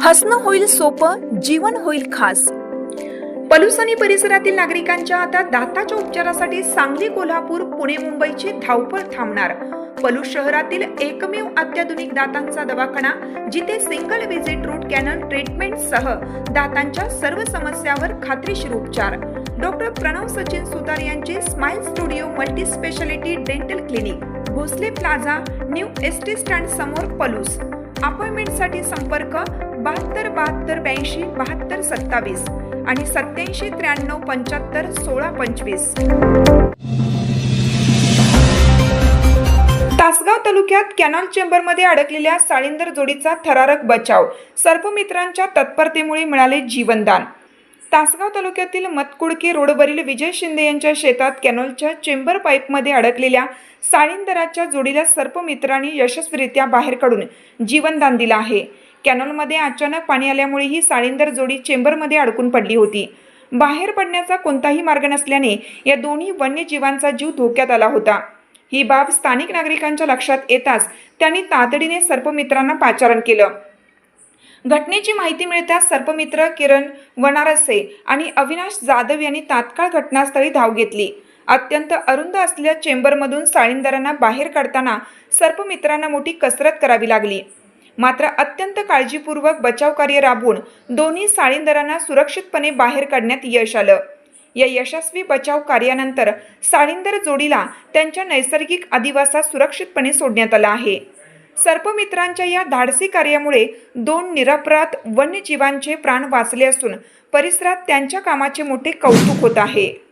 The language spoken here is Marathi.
हसणं होईल सोपं, जीवन होईल खास। पलूस आणि परिसरातील नागरिकांच्या आता दाताच्या उपचारासाठी सांगली, कोल्हापूर, पुणे, मुंबईची धावपळ थांबणार। पलूस शहरातील एकमेव अत्याधुनिक दातांचा दवाखाना, जिथे single visit root canal treatment सह दातांच्या सर्व समस्यावर खात्रीशीर उपचार। डॉक्टर प्रणव सचिन सुतार यांचे smile studio multi speciality dental clinic, Bhosale plaza, new ST stand समोर, पलूस। अपॉइंटमेंटसाठी संपर्क 72 72 82 72 27 आणि 87 93 75 16 25। तासगाव तालुक्यात कॅनॉल चेंबरमध्ये अडकलेल्या साळींदर जोडीचा थरारक बचाव, सर्पमित्रांच्या तत्परतेमुळे मिळाले जीवनदान। तासगाव तालुक्यातील मतकुडके रोडवरील विजय शिंदे यांच्या शेतात कॅनॉलच्या चेंबर पाईपमध्ये अडकलेल्या साळींदराच्या जोडीला सर्पमित्रांनी यशस्वीरित्या बाहेर काढून जीवनदान दिलं आहे। कॅनॉलमध्ये अचानक पाणी आल्यामुळे ही साळींदर जोडी चेंबरमध्ये अडकून पडली होती। बाहेर पडण्याचा कोणताही मार्ग नसल्याने या दोन्ही वन्यजीवांचा जीव धोक्यात आला होता। ही बाब स्थानिक नागरिकांच्या लक्षात येताच त्यांनी तातडीने सर्पमित्रांना पाचारण केलं। घटनेची माहिती मिळताच सर्पमित्र किरण वनारसे आणि अविनाश जाधव यांनी तात्काळ घटनास्थळी धाव घेतली। अत्यंत अरुंद असलेल्या चेंबरमधून साळींदरांना बाहेर काढताना सर्पमित्रांना मोठी कसरत करावी लागली। मात्र अत्यंत काळजीपूर्वक बचाव कार्य राबवून दोन्ही साळींदरांना सुरक्षितपणे बाहेर काढण्यात यश आलं। या यशस्वी बचाव कार्यानंतर साळींदर जोडीला त्यांच्या नैसर्गिक अधिवासात सुरक्षितपणे सोडण्यात आलं आहे। सर्पमित्रांच्या या धाडसी कार्यामुळे दोन निरपराध वन्यजीवांचे प्राण वाचले असून परिसरात त्यांच्या कामाचे मोठे कौतुक होत आहे।